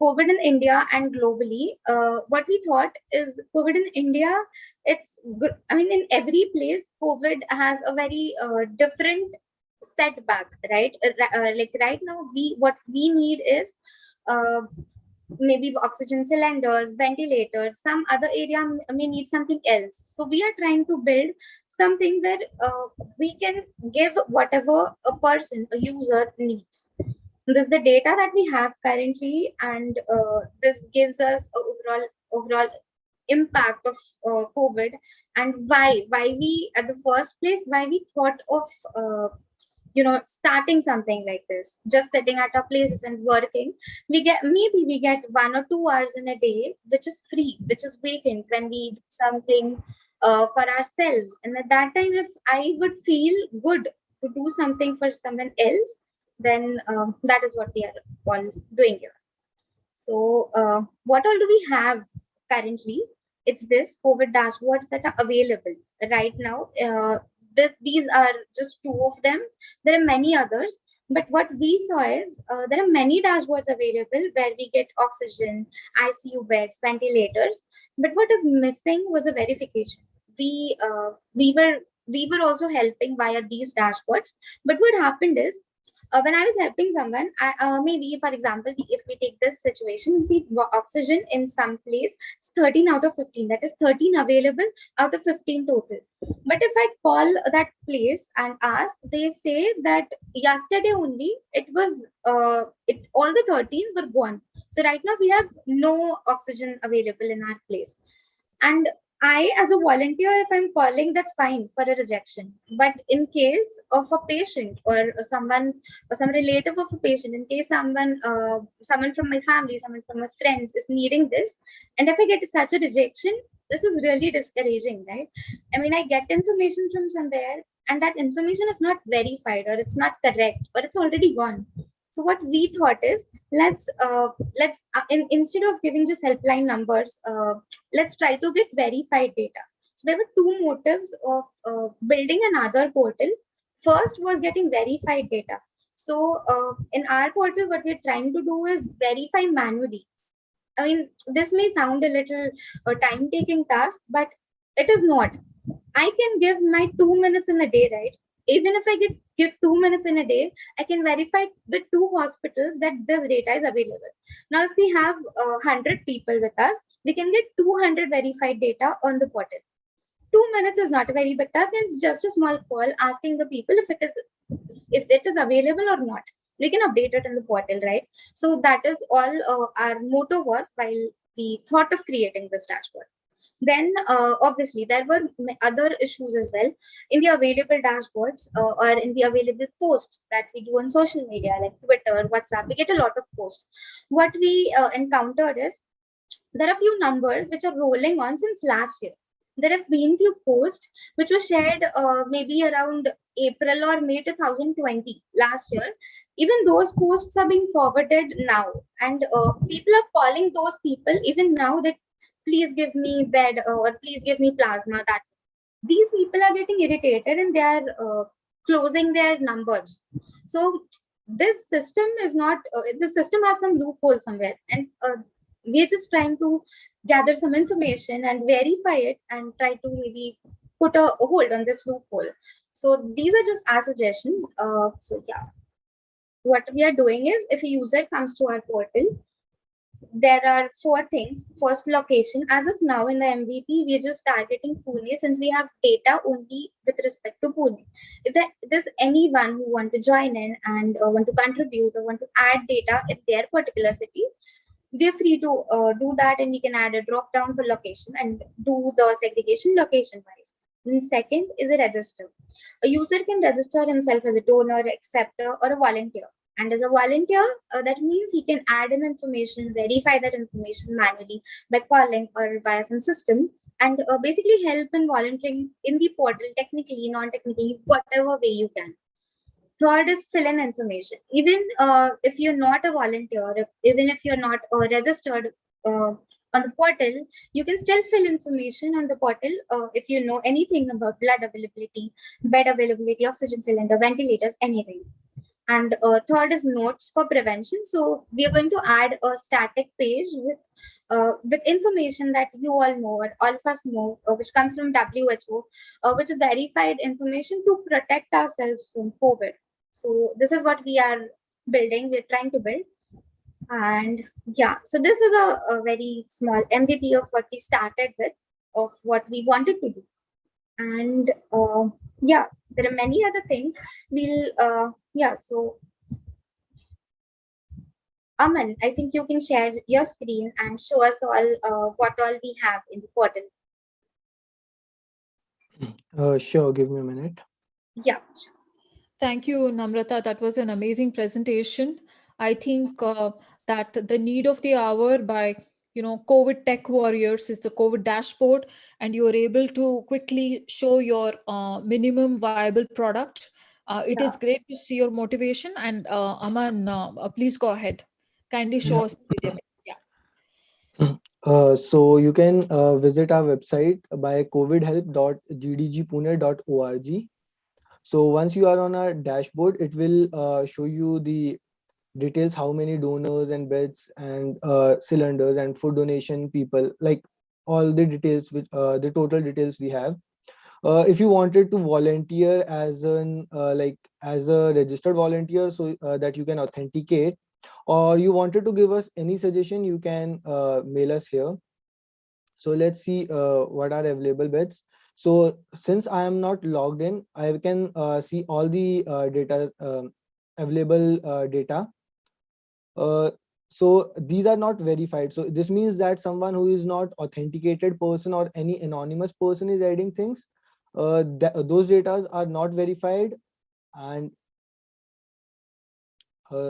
COVID in India and globally, what we thought is COVID in India, it's good. I mean, in every place, COVID has a very different setback, right? Like right now, what we need is uh, maybe oxygen cylinders, ventilators, some other area may need something else. So we are trying to build something where we can give whatever a person, a user needs. This is the data that we have currently, and this gives us a overall impact of COVID, and why we at the first place, why we thought of starting something like this, just sitting at our places and working. We get 1 or 2 hours in a day which is free, which is vacant, when we do something for ourselves. And at that time, if I would feel good to do something for someone else, then that is what we are all doing here. So what all do we have currently? It's this COVID dashboards that are available right now. These are just two of them. There are many others, but what we saw is there are many dashboards available where we get oxygen, ICU beds, ventilators. But what is missing was a verification. We were also helping via these dashboards, but what happened is, when I was helping someone, maybe for example, if we take this situation, we see oxygen in some place, it's 13 out of 15. That is 13 available out of 15 total. But if I call that place and ask, they say that yesterday only it was, all the 13 were gone. So right now we have no oxygen available in our place. And I, as a volunteer, if I'm calling, that's fine for a rejection. But in case of a patient or someone, or some relative of a patient, in case someone from my family, someone from my friends is needing this, and if I get such a rejection, this is really discouraging, right? I mean, I get information from somewhere, and that information is not verified, or it's not correct, or it's already gone. So what we thought is, instead of giving just helpline numbers, let's try to get verified data. So there were two motives of building another portal. First was getting verified data. So in our portal, what we're trying to do is verify manually. I mean, this may sound a little time-taking task, but it is not. I can give my 2 minutes in a day, right? Even if I give 2 minutes in a day, I can verify with two hospitals that this data is available. Now, if we have 100 people with us, we can get 200 verified data on the portal. 2 minutes is not a very big task, and it's just a small call asking the people if it is available or not. We can update it in the portal, right? So that is all our motto was while we thought of creating this dashboard. Then obviously there were other issues as well in the available dashboards, or in the available posts that we do on social media like Twitter, WhatsApp. We get a lot of posts. What we encountered is, there are few numbers which are rolling on since last year. There have been few posts which were shared maybe around April or May 2020 last year. Even those posts are being forwarded now, and people are calling those people even now that please give me bed, or please give me plasma. That these people are getting irritated, and they are closing their numbers. So this system is not. The system has some loophole somewhere, and we're just trying to gather some information and verify it, and try to maybe put a hold on this loophole. So these are just our suggestions. So yeah, what we are doing is, if a user comes to our portal, there are four things. First, location. As of now, in the MVP, we're just targeting Pune, since we have data only with respect to Pune. If there's anyone who want to join in and want to contribute or want to add data in their particular city, we're free to do that, and we can add a drop down for location and do the segregation location wise. And second is a register. A user can register himself as a donor, acceptor, or a volunteer. And as a volunteer, that means he can add in information, verify that information manually by calling or via some system, and basically help in volunteering in the portal, technically, non-technically, whatever way you can. Third is fill in information. Even if you're not a volunteer, even if you're not registered on the portal, you can still fill information on the portal if you know anything about blood availability, bed availability, oxygen cylinder, ventilators, anything. And third is notes for prevention. So we are going to add a static page with information that you all know, or all of us know, which comes from WHO, which is verified information to protect ourselves from COVID. So this is what we are building. We're trying to build. And yeah, so this was a very small MVP of what we started with, of what we wanted to do. And yeah, there are many other things. So Aman, I think you can share your screen and show us all what all we have in the portal. Sure, give me a minute. Yeah. Thank you, Namrata. That was an amazing presentation. I think that the need of the hour by COVID tech warriors is the COVID dashboard, and you are able to quickly show your minimum viable product. It is great to see your motivation. And Aman, please go ahead. Kindly show us the video. Yeah. So you can visit our website by covidhelp.gdgpune.org. So once you are on our dashboard, it will show you the details, how many donors and beds and cylinders and food donation people, like all the details, with the total details we have. If you wanted to volunteer as as a registered volunteer, so that you can authenticate, or you wanted to give us any suggestion, you can mail us here. So let's see what are available beds. So since I am not logged in, I can see all the data, available data. uh, so these are not verified, so this means that someone who is not authenticated person or any anonymous person is adding things. Those data are not verified. And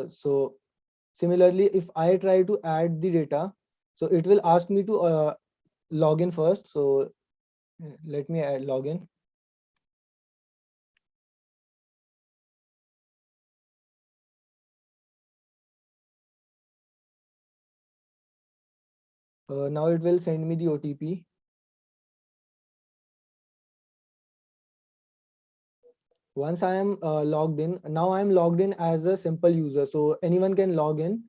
so similarly, if I try to add the data, so it will ask me to log in first. So let me add login. Now it will send me the OTP. Once I am logged in, now I am logged in as a simple user. So anyone can log in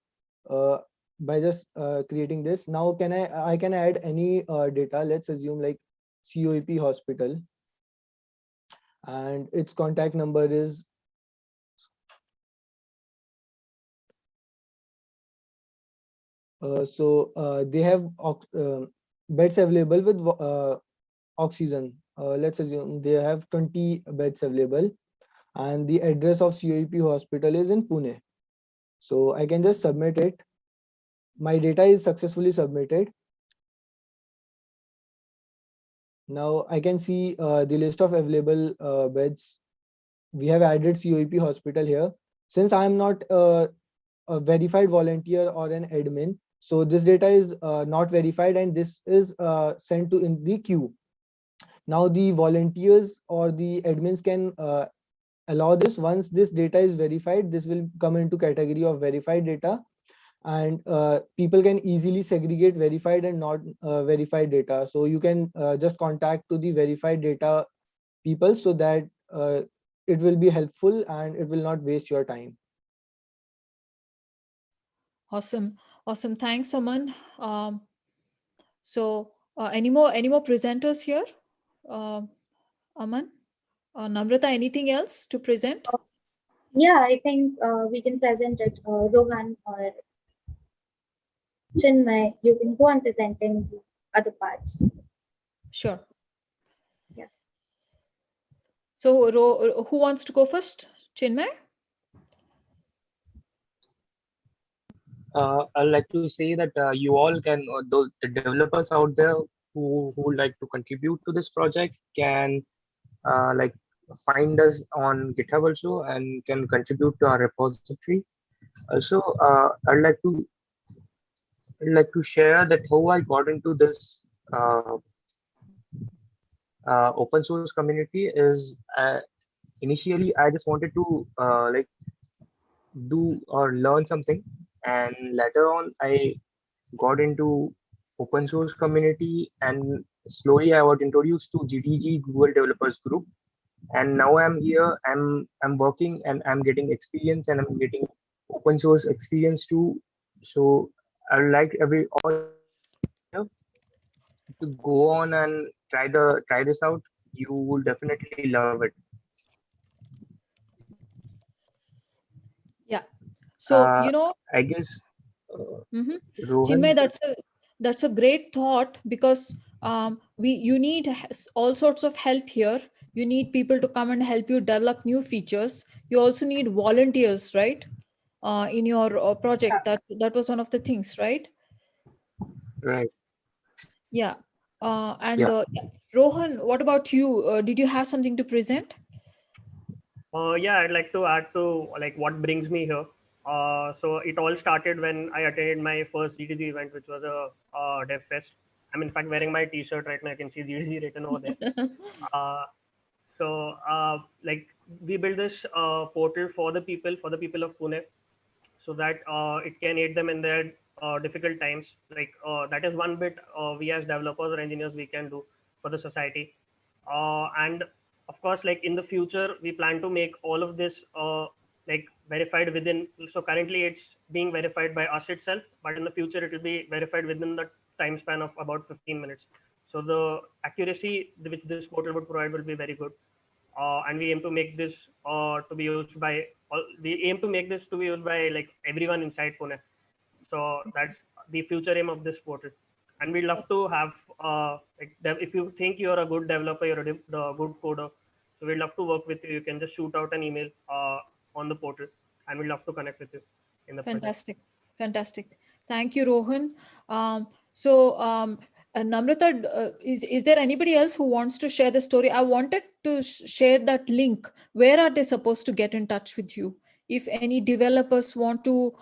by just creating this. Now I can add any data. Let's assume like COEP hospital, and its contact number is they have beds available with oxygen. Let's assume they have 20 beds available, and the address of COEP hospital is in Pune. So I can just submit it. My data is successfully submitted. Now I can see the list of available beds. We have added COEP hospital here. Since I am not a verified volunteer or an admin, so this data is not verified, and this is sent to in the queue. Now the volunteers or the admins can allow this. Once this data is verified, this will come into category of verified data, and people can easily segregate verified and not verified data. So you can just contact to the verified data people, so that it will be helpful and it will not waste your time. Awesome. Awesome. Thanks, Aman. So any more presenters here? Aman? Namrata, anything else to present? Yeah, I think we can present it. Rohan or Chinmay, you can go on presenting the other parts. Sure. Yeah. So who wants to go first? Chinmay? I'd like to say that you all can, the developers out there who would like to contribute to this project can like find us on GitHub also and can contribute to our repository. Also, I'd like to share that how I got into this open source community is initially I just wanted to like do or learn something, and later on I got into open source community, and slowly I was introduced to GDG Google Developers Group, and now I'm here. I'm working, and I'm getting experience, and I'm getting open source experience too. So I would like every all here to go on and try this out. You will definitely love it. Yeah. So, Uh, I guess uh, mhm. Rohan. Chinmay, that's a great thought, because you need all sorts of help here. You need people to come and help you develop new features. You also need volunteers, right? In your project. That was one of the things, right? Right. Yeah. And Yeah. yeah. Rohan, what about you? Did you have something to present? Yeah, I'd like to add to like what brings me here. So it all started when I attended my first GDG event, which was a Dev Fest. I'm in fact wearing my T-shirt right now. I can see GDG written over there. Uh, like we built this portal for the people of Pune, so that it can aid them in their difficult times. Like that is one bit we as developers or engineers we can do for the society. And of course, like in the future, we plan to make all of this like verified within. So currently, it's being verified by us itself, but in the future, it will be verified within the time span of about 15 minutes. So the accuracy which this portal would provide will be very good, and we aim to make this to be used by we aim to make this to be used by like everyone inside Pune. So that's the future aim of this portal, and we'd love to have like if you think you're a good developer, you're a good coder, so we'd love to work with you. You can just shoot out an email on the portal, and we'd love to connect with you in the project. Fantastic. Fantastic. Thank you, Rohan. Namrata, is there anybody else who wants to share the story? I wanted to share that link. Where are they supposed to get in touch with you? If any developers want to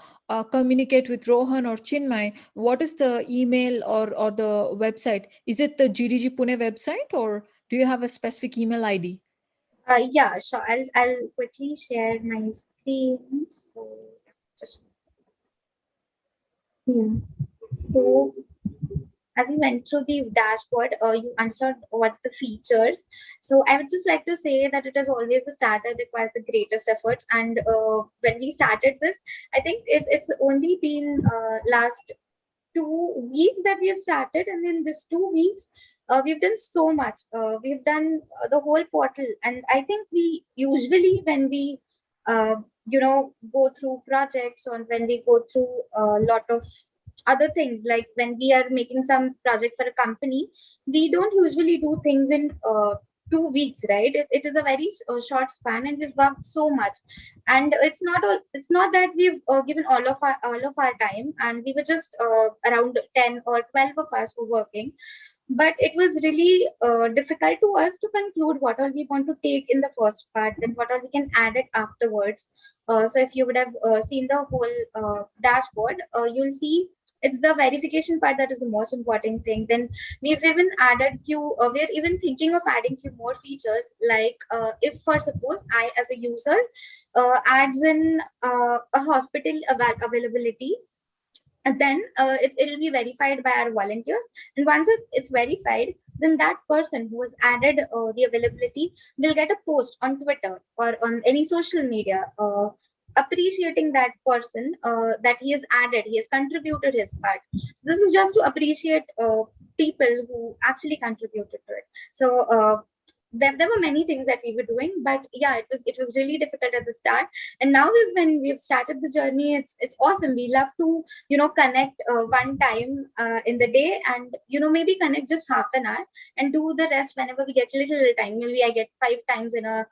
communicate with Rohan or Chinmay, what is the email or the website? Is it the GDG Pune website, or do you have a specific email ID? Yeah, sure. I'll quickly share my screen. So just yeah. So as you went through the dashboard, you answered what the features. So I would just like to say that it is always the start that requires the greatest efforts. And when we started this, I think it's only been last 2 weeks that we have started, and in this 2 weeks, we've done so much. We've done the whole portal, and I think we usually when we uh, go through projects, or when we go through a lot of other things, like when we are making some project for a company, we don't usually do things in 2 weeks, right? It is a very short span, and we've worked so much. And it's not that we've given all of our time, and we were just around 10 or 12 of us were working. But it was really difficult to us to conclude what all we want to take in the first part, then what all we can add it afterwards. So if you would have seen the whole dashboard, you'll see it's the verification part that is the most important thing. Then we've even added few we're even thinking of adding few more features, like if for suppose I as a user adds in a hospital availability, and then it'll be verified by our volunteers. And once it's verified, then that person who has added the availability will get a post on Twitter or on any social media, appreciating that person, that he has added, he has contributed his part. So this is just to appreciate people who actually contributed to it. So there were many things that we were doing, but yeah, it was really difficult at the start. And now when we've started the journey, it's awesome. We love to connect one time in the day, and maybe connect just half an hour, and do the rest whenever we get little time. Maybe I get 5 times in a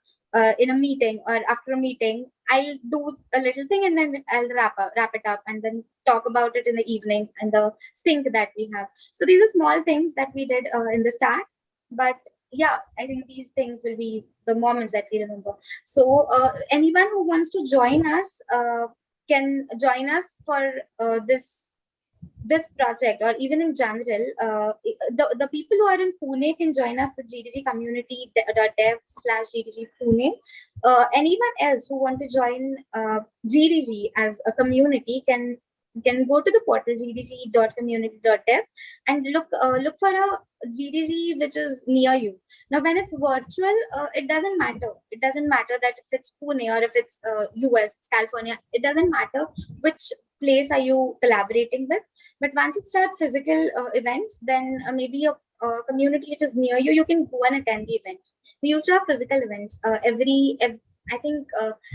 meeting, or after a meeting I'll do a little thing, and then I'll wrap it up, and then talk about it in the evening and the sync that we have. So these are small things that we did in the start. But yeah, I think these things will be the moments that we remember. So anyone who wants to join us can join us for this project, or even in general. The people who are in Pune can join us with GDG community dev/GDG Pune. Anyone else who want to join GDG as a community can You can go to the portal gdg.community.dev and look for a GDG which is near you. Now, when it's virtual, it doesn't matter. It doesn't matter that if it's Pune or if it's US, it's California. It doesn't matter which place are you collaborating with. But once it starts physical events, then maybe a community which is near you, you can go and attend the events. We used to have physical events I think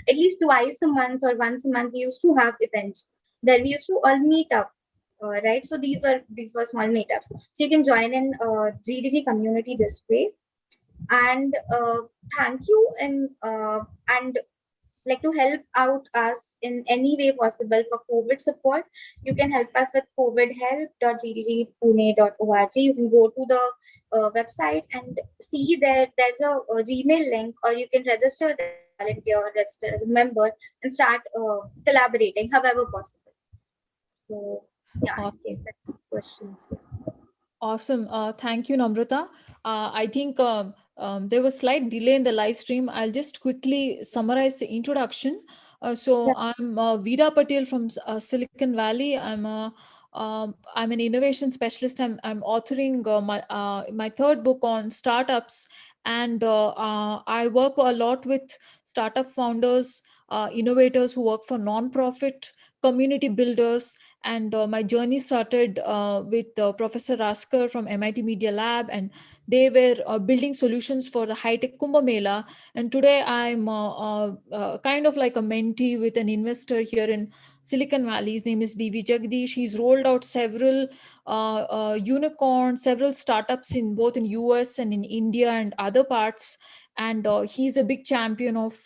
at least twice a month or once a month. We used to have events where we used to all meet up, right? So these were small meetups. So you can join in GDG community this way. And thank you, and like to help out us in any way possible for COVID support. You can help us with covidhelp.gdgpune.org. You can go to the website and see there's a Gmail link, or you can register as a volunteer, register as a member, and start collaborating however possible. So yeah, I guess that's questions. Awesome. Thank you, Namrata. I think there was slight delay in the live stream. I'll just quickly summarize the introduction. So I'm Vida Patil from Silicon Valley. I'm an innovation specialist. I'm authoring my third book on startups, and I work a lot with startup founders, innovators who work for nonprofit, community builders. And my journey started with Professor Rasker from MIT Media Lab, and they were building solutions for the high-tech Kumbh Mela. And today I'm kind of like a mentee with an investor here in Silicon Valley. His name is BB Jagdish. He's rolled out several unicorns, several startups in both in US and in India and other parts. And he's a big champion of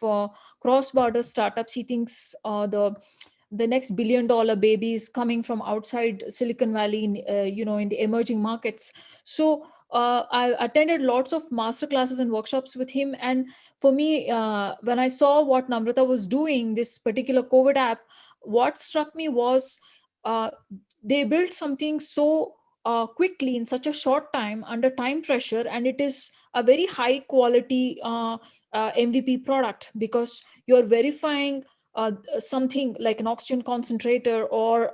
cross-border startups. He thinks the next billion-dollar baby is coming from outside Silicon Valley, in the emerging markets. So I attended lots of master classes and workshops with him. And for me, when I saw what Namrata was doing, this particular COVID app, what struck me was uh, they built something so quickly in such a short time under time pressure, and it is a very high quality MVP product, because you're verifying something like an oxygen concentrator or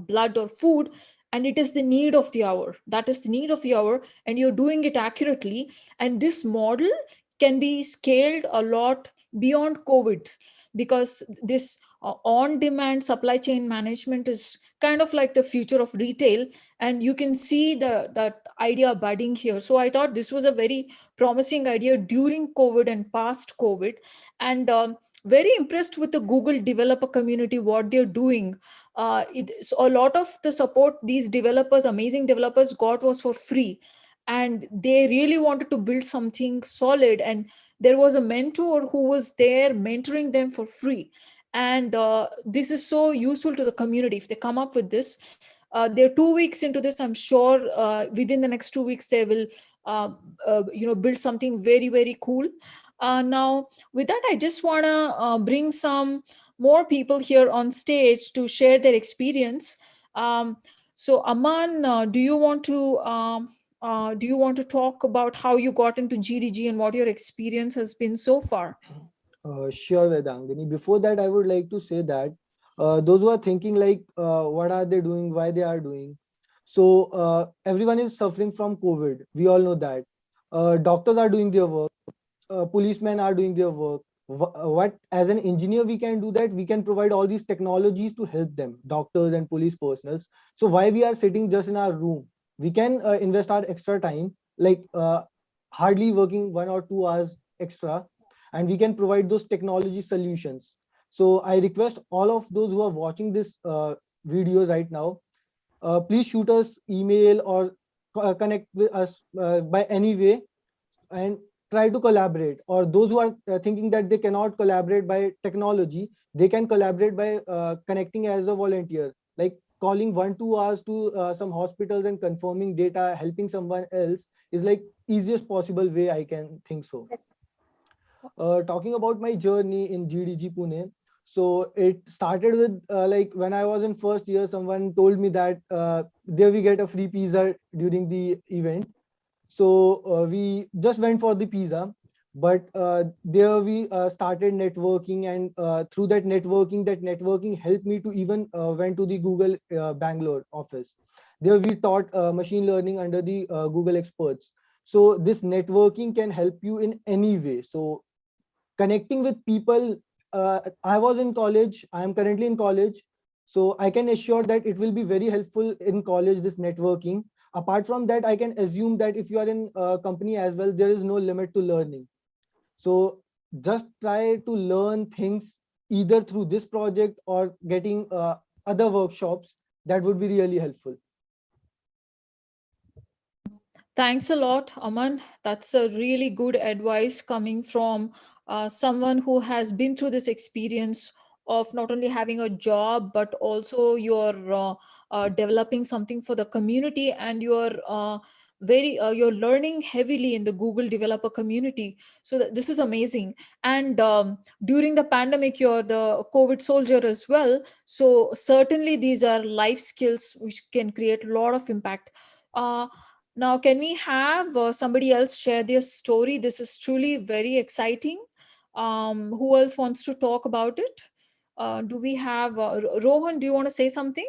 blood or food, and it is the need of the hour. That is the need of the hour, and you're doing it accurately. And this model can be scaled a lot beyond COVID, because this on-demand supply chain management is kind of like the future of retail, and you can see that idea budding here. So I thought this was a very promising idea during COVID and past COVID. And very impressed with the Google developer community, what they're doing. So a lot of the support these developers, amazing developers, got was for free, and they really wanted to build something solid. And there was a mentor who was there mentoring them for free. And this is so useful to the community. If they come up with this, they're 2 weeks into this. I'm sure within the next 2 weeks they will build something very, very cool. Now, with that, I just want to bring some more people here on stage to share their experience. So, Aman, do you want to talk about how you got into GDG and what your experience has been so far? Sure, Vedangini. Before that, I would like to say that those who are thinking like, what are they doing, why they are doing. So everyone is suffering from COVID. We all know that. Doctors are doing their work. Policemen are doing their work. What as an engineer we can do that? We can provide all these technologies to help them, doctors and police personnel. So why we are sitting just in our room? We can invest our extra time, like hardly working 1 or 2 hours extra, and we can provide those technology solutions. So I request all of those who are watching this video right now, please shoot us email or connect with us by any way, and try to collaborate. Or those who are thinking that they cannot collaborate by technology, they can collaborate by connecting as a volunteer, like calling 1 2 hours to some hospitals and confirming data, helping someone else is like easiest possible way I can think so. Talking about my journey in GDG Pune, so it started with like when I was in first year, someone told me that there we get a free pizza during the event. So we just went for the pizza, But there we started networking, and through that networking helped me to even went to the Google Bangalore office. There we taught machine learning under the Google experts. So this networking can help you in any way. So connecting with people, I was in college, I am currently in college, so I can assure that it will be very helpful in college, this networking. Apart from that, I can assume that if you are in a company as well, there is no limit to learning. So just try to learn things either through this project or getting other workshops. That would be really helpful. Thanks a lot, Aman. That's a really good advice coming from someone who has been through this experience of not only having a job, but also you're developing something for the community, and you're learning heavily in the Google developer community. So this is amazing. And during the pandemic, you're the COVID soldier as well. So certainly these are life skills which can create a lot of impact. Now, can we have somebody else share their story? This is truly very exciting. Who else wants to talk about it? Do we have Rohan? Do you want to say something?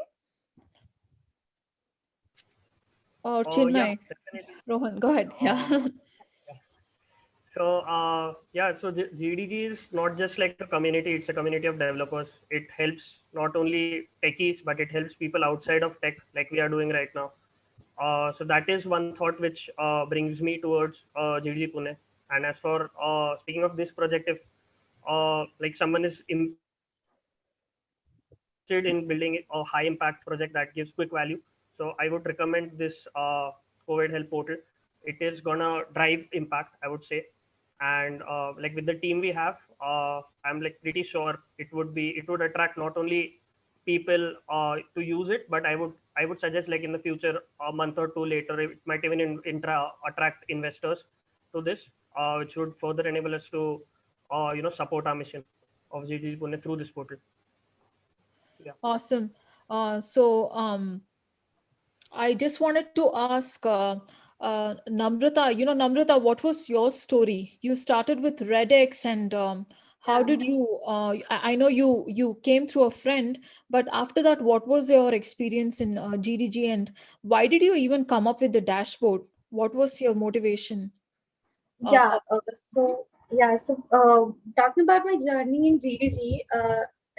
Or Yeah, Chinmay? definitely. Rohan, go ahead. Yeah. Uh, So yeah, so GDG is not just like a community; it's a community of developers. It helps not only techies, but it helps people outside of tech, like we are doing right now. So that is one thought which brings me towards GDG Pune. And as for speaking of this project, if like someone is interested in building a high impact project that gives quick value, so I would recommend this COVID help portal. It is gonna drive impact, I would say. And like with the team we have, I'm like pretty sure it would attract not only people to use it, but I would suggest like in the future, a month or two later, it might even attract investors to this, which would further enable us to support our mission of GDG Pune through this portal. Yeah. Awesome. So I just wanted to ask Namrata, Namrata, what was your story? You started with RedX, and how did you? I know you came through a friend, but after that, what was your experience in GDG, and why did you even come up with the dashboard? What was your motivation? Yeah. For Talking about my journey in GDG,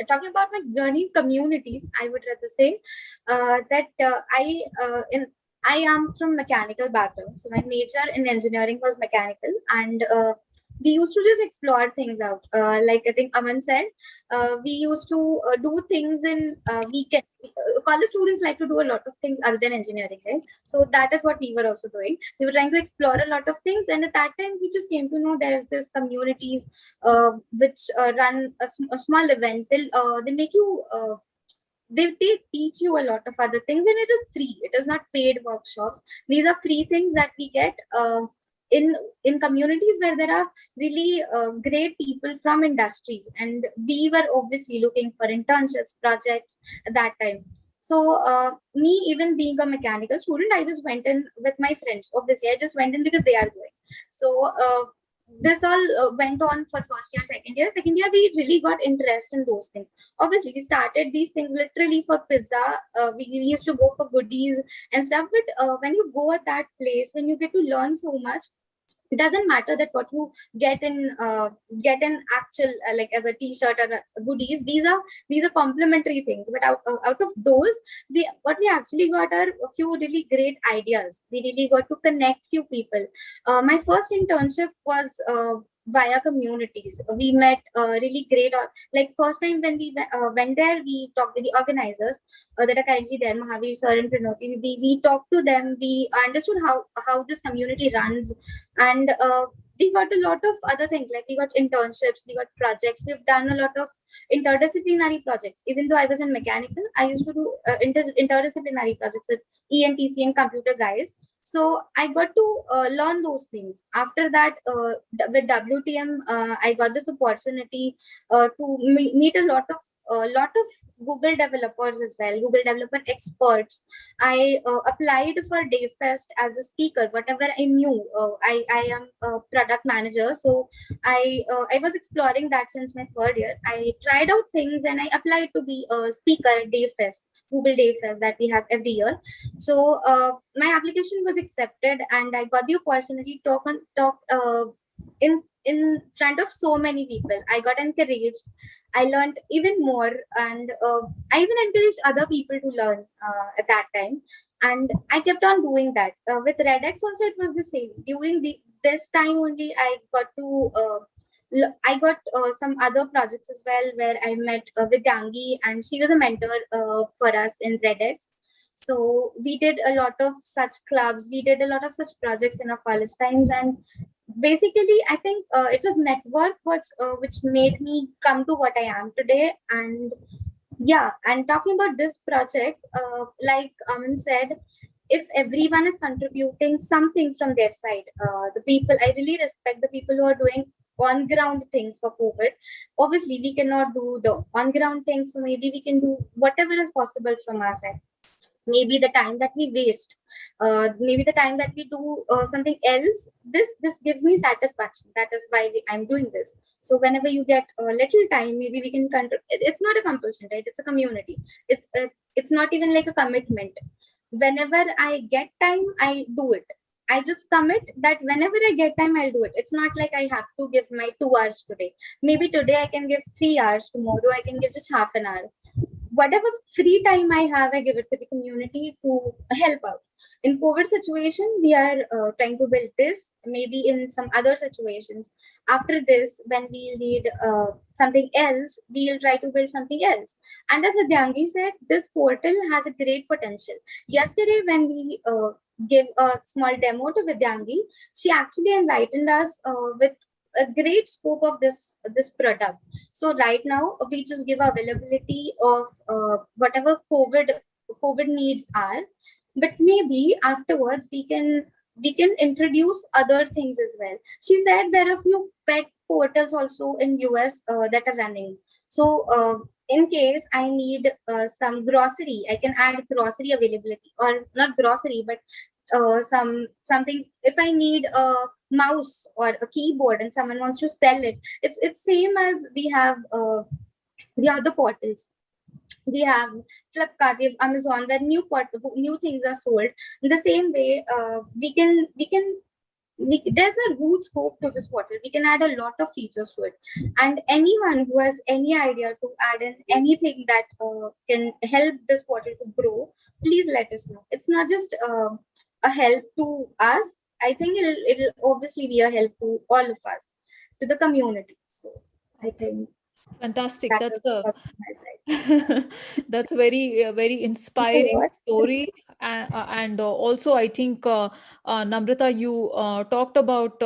talking about my journey in communities, I would rather say that I am from mechanical background. So my major in engineering was mechanical, and we used to just explore things out. Like I think Aman said, we used to do things in weekends. College students like to do a lot of things other than engineering, right? So that is what we were also doing. We were trying to explore a lot of things, and at that time we just came to know there's this communities which run a small events. They make you they teach you a lot of other things, and it is free. It is not paid workshops. These are free things that we get in in communities where there are really great people from industries, and we were obviously looking for internships projects at that time. So me, even being a mechanical student, I just went in with my friends. Obviously I just went in because they are going. So this all went on for first year, second year we really got interest in those things. Obviously we started these things literally for pizza. We used to go for goodies and stuff, but when you go at that place, when you get to learn so much, it doesn't matter that what you get in actual like as a t-shirt or goodies. These are complementary things, but out of those, what we actually got are a few really great ideas. We really got to connect few people. My first internship was via communities. We met really great like first time when we went there, we talked to the organizers that are currently there, Mahavir sir and Pranoti. We talked to them. We understood how this community runs, and we got a lot of other things. Like we got internships, we got projects. We've done a lot of interdisciplinary projects. Even though I was in mechanical, I used to do interdisciplinary projects with ENTC and computer guys. So I got to learn those things. After that, with WTM, I got this opportunity to meet a lot of a lot of Google developers as well, Google developer experts. I applied for Dayfest as a speaker. Whatever I knew, I am a product manager, so I was exploring that since my third year. I tried out things and I applied to be a speaker at Dayfest, Google Dayfest that we have every year. So my application was accepted, and I got the opportunity to talk in front of so many people. I got encouraged. I learned even more, and I even encouraged other people to learn at that time. And I kept on doing that. With RedX also, it was the same. During this time only, I got to. I got some other projects as well where I met with Gangi, and she was a mentor for us in RedX. So we did a lot of such clubs. We did a lot of such projects in our college times, and basically I think it was network which made me come to what I am today. And yeah, and talking about this project, like Aman said, if everyone is contributing something from their side, the people, I really respect the people who are doing on ground things for COVID. Obviously we cannot do the on ground things, so maybe we can do whatever is possible from our side. Maybe the time that we waste, maybe the time that we do something else, this gives me satisfaction. That is why I'm doing this. So whenever you get a little time, maybe we can it's not a compulsion, right? It's a community. It's not even like a commitment. Whenever I get time, I do it. I just commit that whenever I get time, I'll do it. It's not like I have to give my 2 hours today. Maybe today I can give 3 hours, tomorrow I can give just half an hour. Whatever free time I have, I give it to the community to help out. In COVID situation, we are trying to build this. Maybe in some other situations, after this, when we need something else, we'll try to build something else. And as Vidyangi said, this portal has a great potential. Yesterday, when we gave a small demo to Vidyangi, she actually enlightened us with a great scope of this product. So right now we just give availability of whatever COVID needs are, but maybe afterwards we can introduce other things as well. She said there are a few pet portals also in US that are running. So in case I need some grocery, I can add grocery availability, or not grocery, but something. If I need a mouse or a keyboard and someone wants to sell it, it's same as we have the other portals. We have Flipkart, we have Amazon, where new things are sold. In the same way, there's a huge scope to this portal. We can add a lot of features to it, and anyone who has any idea to add in anything that can help this portal to grow, please let us know. It's not just a help to us. I think it'll obviously be a help to all of us, to the community. So I think Fantastic. that That's is a from my side. that's very inspiring What? story. And also, I think Namrata, you talked about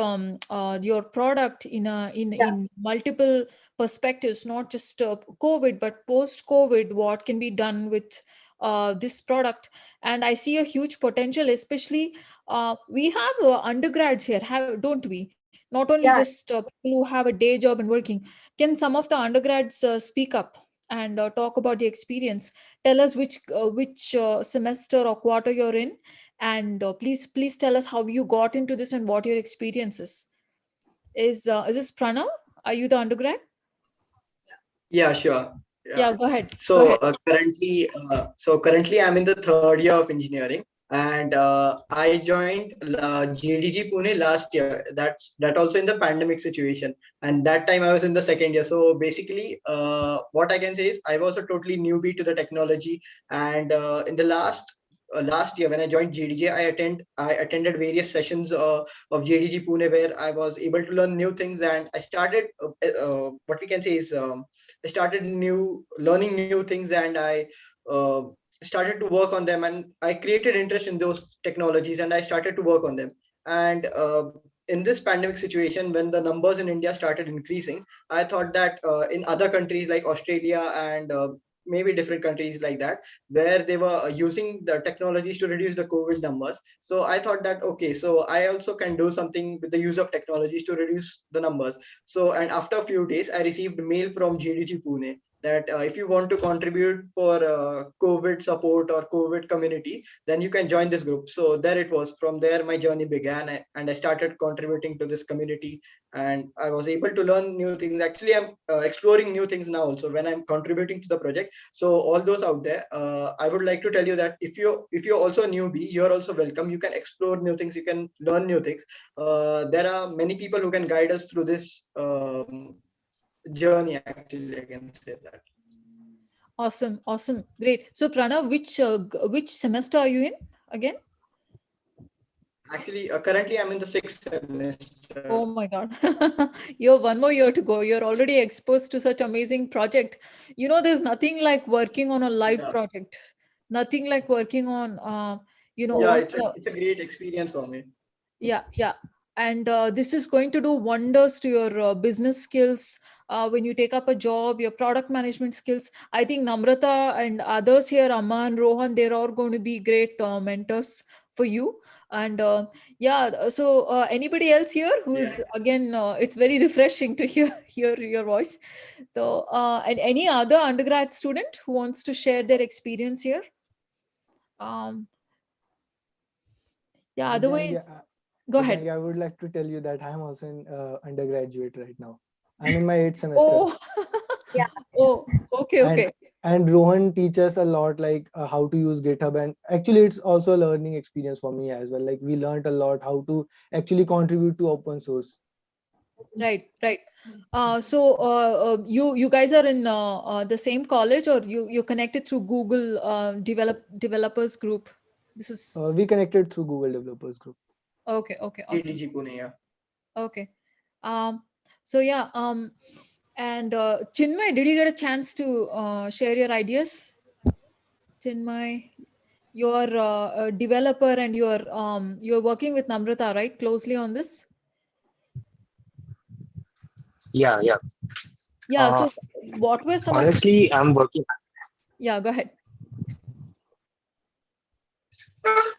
your product Yeah. in multiple perspectives, not just COVID, but post COVID. What can be done with this product? And I see a huge potential, especially we have undergrads here, don't we? Not only Yeah. just people who have a day job and working. Can some of the undergrads speak up and talk about the experience? Tell us which semester or quarter you're in, and please tell us how you got into this and what your experience is. Is this Pranav? Are you the undergrad? Yeah, sure. Yeah. Yeah, go ahead. So currently I'm in the third year of engineering, and I joined GDG Pune last year. That also in the pandemic situation, and that time I was in the second year. So basically, what I can say is I was a totally newbie to the technology, and in the last year when I joined GDG, I attended various sessions of GDG Pune where I was able to learn new things, and I started what we can say is I started learning new things, and I uh, started to work on them, and I created interest in those technologies, and I started to work on them. And in this pandemic situation, when the numbers in India started increasing, I thought that in other countries like Australia and maybe different countries like that, where they were using the technologies to reduce the COVID numbers. So I thought that, okay, so I also can do something with the use of technologies to reduce the numbers. So, and after a few days, I received mail from GDG Pune that if you want to contribute for COVID support or COVID community, then you can join this group. So there it was. From there, my journey began, and I started contributing to this community, and I was able to learn new things. Actually, I'm exploring new things now also when I'm contributing to the project. So all those out there, I would like to tell you that if you're also a newbie, you're also welcome. You can explore new things, you can learn new things. There are many people who can guide us through this journey. Actually, I can say that. Awesome, awesome, great. So Pranav, which semester are you in again? Actually, currently I'm in the 6th semester. Oh my God. You have one more year to go. You're already exposed to such amazing project. You know, there's nothing like working on a live Yeah. project. Nothing like working on, Yeah, it's a great experience for me. yeah. And this is going to do wonders to your business skills when you take up a job, your product management skills. I think Namrata and others here, Aman, Rohan, they're all going to be great mentors for you. And so anybody else here who's again, it's very refreshing to hear your voice. So and any other undergrad student who wants to share their experience here? Otherwise, go ahead. I would like to tell you that I'm also in undergraduate right now. I'm in my 8th semester. Oh, Yeah. Oh, okay. And Rohan teaches a lot, like how to use GitHub, and actually it's also a learning experience for me as well. Like we learned a lot how to actually contribute to open source. Right. So you guys are in the same college, or you connected through Google developers group? This is We connected through Google developers group. okay. Awesome. GTG Pune, yeah. Okay. So yeah. And Chinmay, did you get a chance to share your ideas? Chinmay, you're a developer and you're working with Namrata, right? Closely on this. Yeah. Yeah. So what were some Honestly, I'm working. Yeah, go ahead.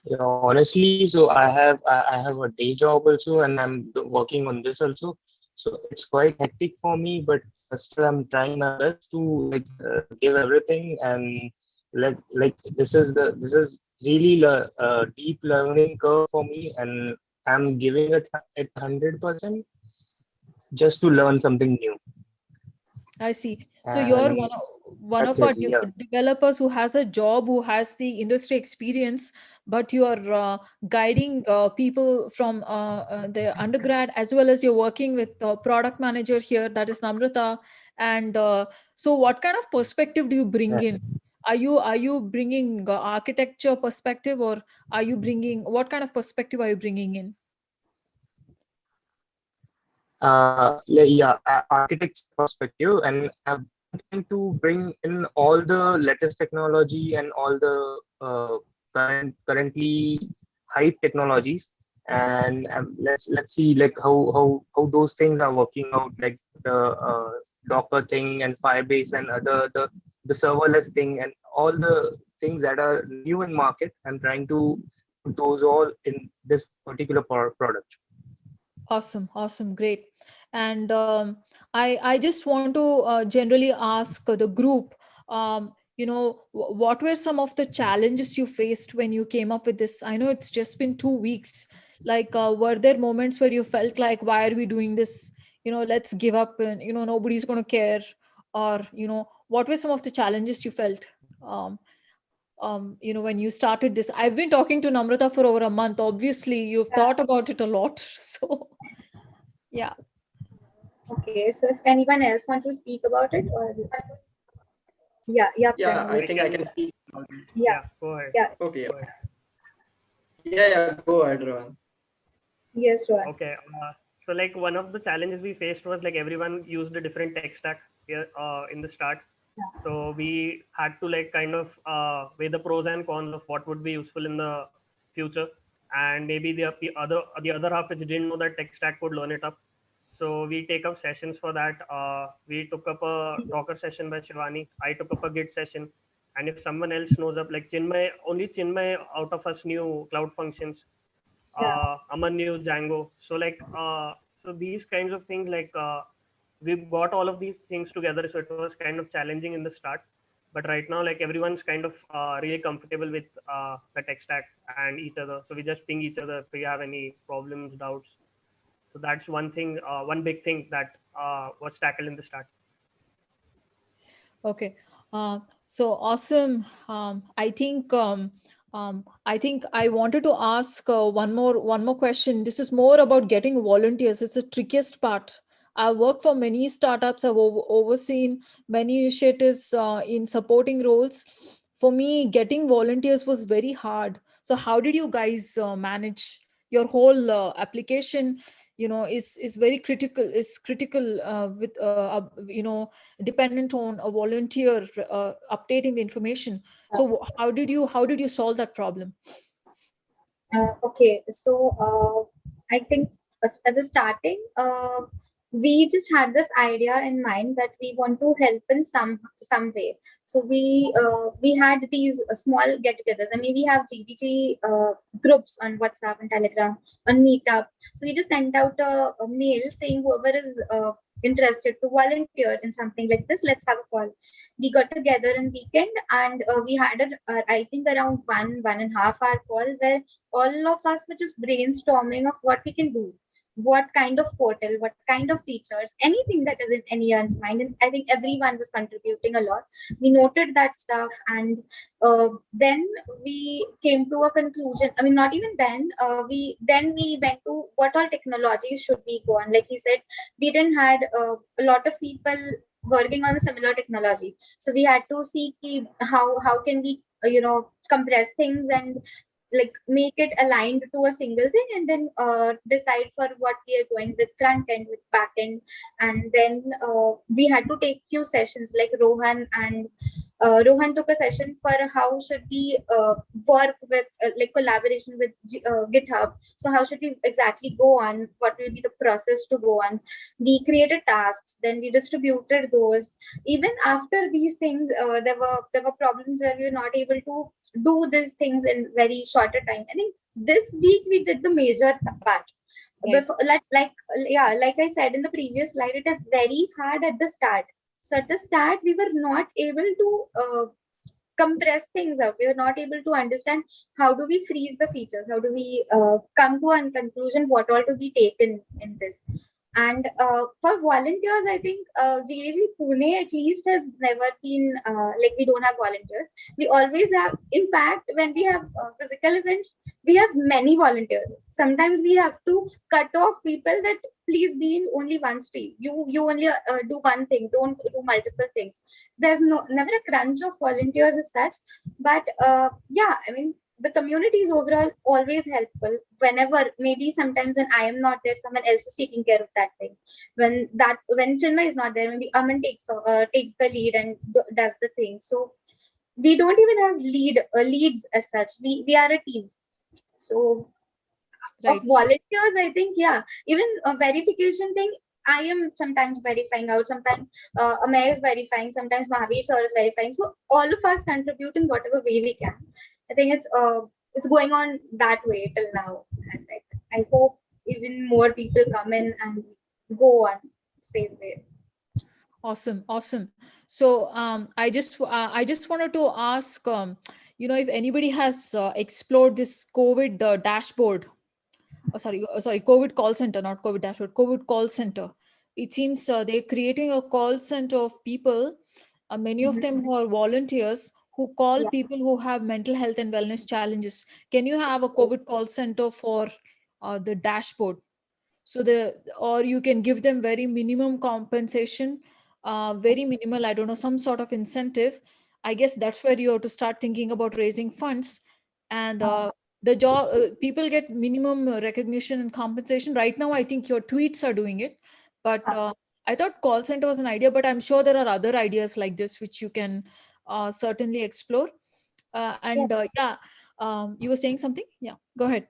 Yeah, honestly, so I have a day job also, and I'm working on this also. So it's quite hectic for me, but still I'm trying my best to give everything, and this is really a deep learning curve for me, and I'm giving it at 100% just to learn something new. I see. So you're And one that's of our it. Yeah. developers who has a job, who has the industry experience, but you are guiding people from the undergrad, as well as you're working with product manager here, that is Namrata. And so what kind of perspective do you bring in? Are you bringing architecture perspective, or are you bringing, what kind of perspective are you bringing in? Architecture perspective, and I'm trying to bring in all the latest technology and all the currently hype technologies, and let's see like how those things are working out, like the Docker thing and Firebase and other the serverless thing and all the things that are new in market. I'm trying to put those all in this particular product. Awesome, great. And I just want to generally ask the group, what were some of the challenges you faced when you came up with this? I know it's just been 2 weeks. Like, were there moments where you felt like, why are we doing this? Let's give up, and nobody's going to care. Or what were some of the challenges you felt? When you started this, I've been talking to Namrata for over a month. Obviously, you've thought about it a lot. So, yeah. Okay, so if anyone else want to speak about it, or yeah, Yeah, Pranav, I think I can speak about it. yeah, Go ahead. yeah, Okay. Go ahead. Yeah, go ahead, Rohan. yes, Rohan. Okay. So like one of the challenges we faced was like everyone used a different tech stack here in the start. So we had to like kind of weigh the pros and cons of what would be useful in the future, and maybe the other half which didn't know that tech stack would learn it up. So we take up sessions for that. We took up a Docker session by Shivani. I took up a Git session, and if someone else knows up, like only Chinmay out of us knew Cloud Functions. Yeah. Aman knew Django. So like so these kinds of things, like we got all of these things together, so it was kind of challenging in the start. But right now, like everyone's kind of really comfortable with the tech stack and each other, so we just ping each other if we have any problems, doubts. So that's one thing, one big thing that was tackled in the start. Okay. So awesome. I think I wanted to ask one more question. This is more about getting volunteers. It's the trickiest part. I work for many startups. I've overseen many initiatives in supporting roles. For me, getting volunteers was very hard. So how did you guys manage your whole application? Is very critical. Is critical with dependent on a volunteer updating the information. So how did you solve that problem? Okay, so I think at the starting, we just had this idea in mind that we want to help in some way. So we had these small get-togethers. I mean, we have GDG groups on WhatsApp and Telegram, on Meetup. So we just sent out a mail saying whoever is interested to volunteer in something like this, let's have a call. We got together in weekend, and we had I think around 1.5 hour call where all of us were just brainstorming of what we can do, what kind of portal, what kind of features, anything that is in anyone's mind. And I think everyone was contributing a lot. We noted that stuff, and then we came to a conclusion. I mean, not even then. We went to what all technologies should we go on. Like he said, we didn't had a lot of people working on a similar technology, so we had to see how can we compress things and like make it aligned to a single thing, and then decide for what we are going with, front end, with back end. And then we had to take few sessions, like Rohan took a session for how should we work with like collaboration with GitHub. So how should we exactly go on, what will be the process to go on. We created tasks, then we distributed those. Even after these things, there were problems where we were not able to do these things in very shorter time. I think this week we did the major part. Right. Before, like I said in the previous slide, it is very hard at the start. So at the start, we were not able to compress things out. We were not able to understand how do we freeze the features, how do we come to a conclusion, what all to be taken in this. And for volunteers, I think GAG Pune at least has never been like we don't have volunteers. We always have. In fact, when we have physical events, we have many volunteers. Sometimes we have to cut off people that please be in only one stream. You only do one thing. Don't do multiple things. There's never a crunch of volunteers as such. But yeah, I mean, the community is overall always helpful. Whenever, maybe sometimes when I am not there, someone else is taking care of that thing. When Chinmay is not there, maybe Aman takes the lead and does the thing. So we don't even have leads as such. We are a team. So Right. of volunteers, I think, yeah, even a verification thing, I am sometimes verifying out, sometimes Amay is verifying, sometimes Mahavir sir is verifying. So all of us contribute in whatever way we can. I think it's going on that way till now, and I hope even more people come in and go on same way. Awesome. So I just wanted to ask, if anybody has explored this COVID dashboard. Sorry, COVID call center, not COVID dashboard, COVID call center. It seems they're creating a call center of people, many of them who are volunteers, who call Yeah. people who have mental health and wellness challenges. Can you have a COVID call center for the dashboard? So or you can give them very minimum compensation, very minimal, I don't know, some sort of incentive. I guess that's where you have to start thinking about raising funds. And the job people get minimum recognition and compensation. Right now I think your tweets are doing it, but I thought call center was an idea, but I'm sure there are other ideas like this which you can certainly explore. You were saying something? Yeah, go ahead.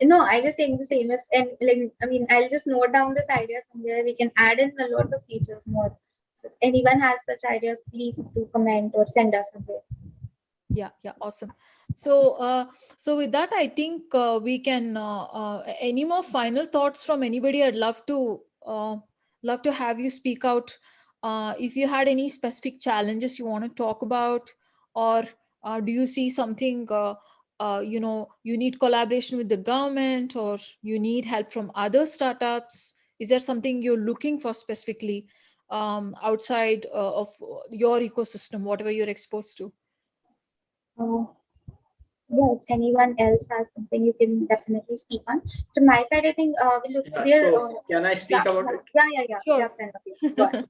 No, I was saying the same. If and like, I mean, I'll just note down this idea somewhere. We can add in a lot of features more. So if anyone has such ideas, please do comment or send us somewhere. Yeah, awesome. So with that, I think we can any more final thoughts from anybody? I'd love to love to have you speak out. If you had any specific challenges you want to talk about, or do you see something, you need collaboration with the government, or you need help from other startups? Is there something you're looking for specifically outside of your ecosystem, whatever you're exposed to? Uh, yeah, if anyone else has something, you can definitely speak on. To my side, I think Yeah, we're so can I speak about it? yeah, Sure. Pranav, yes, go ahead.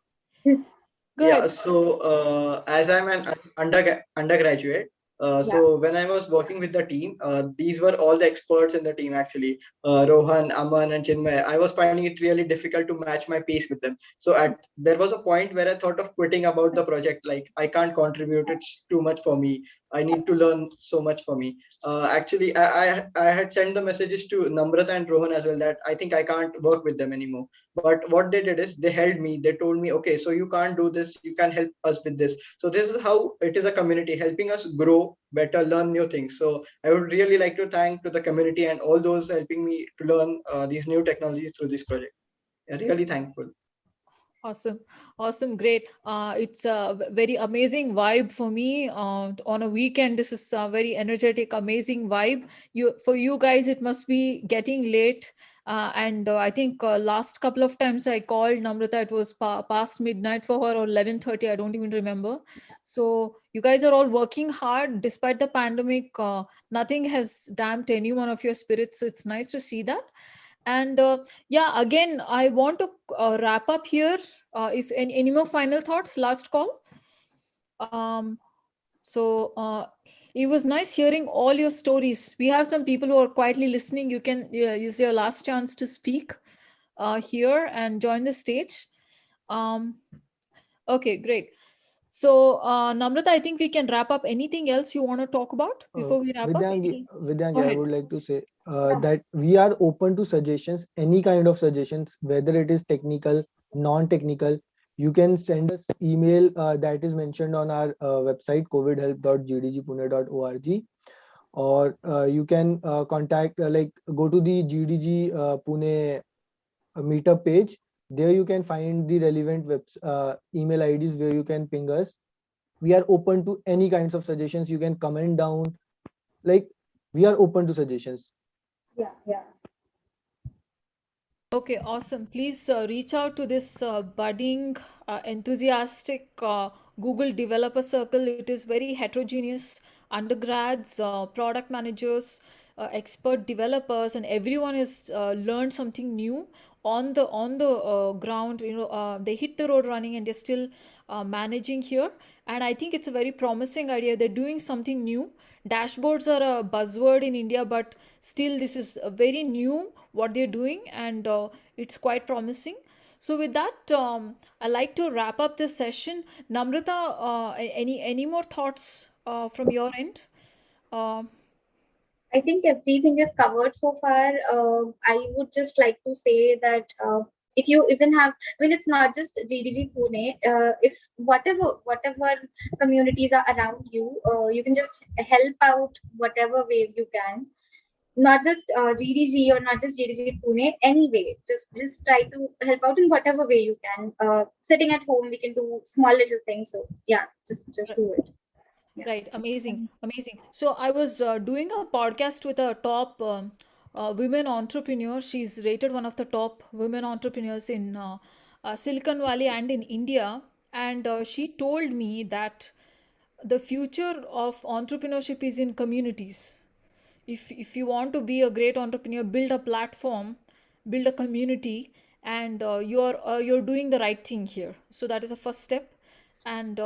Go Yeah, ahead. so as I'm an undergraduate, Yeah. so when I was working with the team, these were all the experts in the team actually. Rohan, Aman, and Chinmay. I was finding it really difficult to match my pace with them. So there was a point where I thought of quitting about the project. Like I can't contribute; it's too much for me. I need to learn so much for me. Actually, I had sent the messages to Namrata and Rohan as well that I think I can't work with them anymore. But what they did is they held me. They told me, okay, so you can't do this, you can help us with this. So this is how it is, a community helping us grow better, learn new things. So I would really like to thank to the community and all those helping me to learn these new technologies through this project. I'm really thankful. Awesome. Awesome. Great. It's a very amazing vibe for me. On a weekend, this is a very energetic, amazing vibe. For you guys, it must be getting late. And I think last couple of times I called Namrata, it was past midnight for her, or 11:30. I don't even remember. So you guys are all working hard despite the pandemic. Nothing has damped any one of your spirits. So it's nice to see that. And yeah, again, I want to wrap up here. If any more final thoughts, last call. Um, so it was nice hearing all your stories. We have some people who are quietly listening. You can use your last chance to speak here and join the stage. Um, okay, great. So Namrata, I think we can wrap up. Anything else you want to talk about before we wrap up? Vidyangi, Go I ahead. would like to say Yeah. that we are open to suggestions, any kind of suggestions, whether it is technical, non-technical. You can send us email that is mentioned on our website covidhelp.gdgpune.org, or you can contact like go to the GDG Pune meetup page. There you can find the relevant email IDs where you can ping us. We are open to any kinds of suggestions. You can comment down, like we are open to suggestions. Yeah. Okay, awesome. Please reach out to this budding, enthusiastic Google developer circle. It is very heterogeneous. Undergrads, product managers, expert developers, and everyone has learned something new on the ground. They hit the road running, and they're still managing here. And I think it's a very promising idea. They're doing something new. Dashboards are a buzzword in India, but still, this is very new what they're doing, and it's quite promising. So with that, I like to wrap up this session. Namrata, any more thoughts from your end? Uh, I think everything is covered so far. I would just like to say that if you even have, I mean, it's not just GDG Pune. If whatever communities are around you, you can just help out whatever way you can. Not just GDG or not just GDG Pune. Anyway, just try to help out in whatever way you can. Sitting at home, we can do small little things. So yeah, just do it. Yeah. Right, amazing, amazing. So I was doing a podcast with a top women entrepreneur. She's rated one of the top women entrepreneurs in Silicon Valley and in India. And she told me that the future of entrepreneurship is in communities. If you want to be a great entrepreneur, build a platform, build a community, and you're doing the right thing here. So that is a first step. And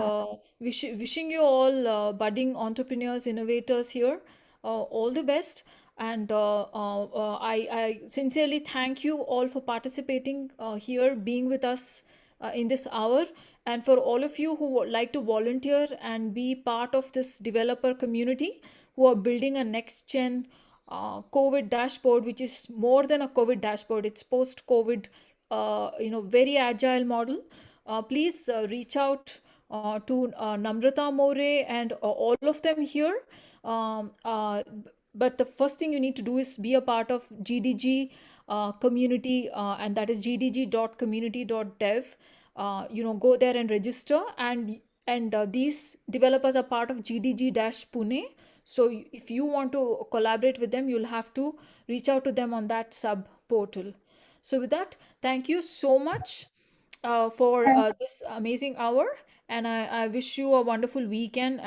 wishing you all budding entrepreneurs, innovators here all the best. And I sincerely thank you all for participating here, being with us in this hour. And for all of you who would like to volunteer and be part of this developer community who are building a next gen COVID dashboard, which is more than a COVID dashboard, it's post COVID, very agile model. Please reach out to Namrata More and all of them here. but the first thing you need to do is be a part of GDG community, and that is gdg.community.dev. Go there and register, and these developers are part of GDG-Pune. So if you want to collaborate with them, you'll have to reach out to them on that sub portal. So with that, thank you so much for this amazing hour, and I wish you a wonderful weekend.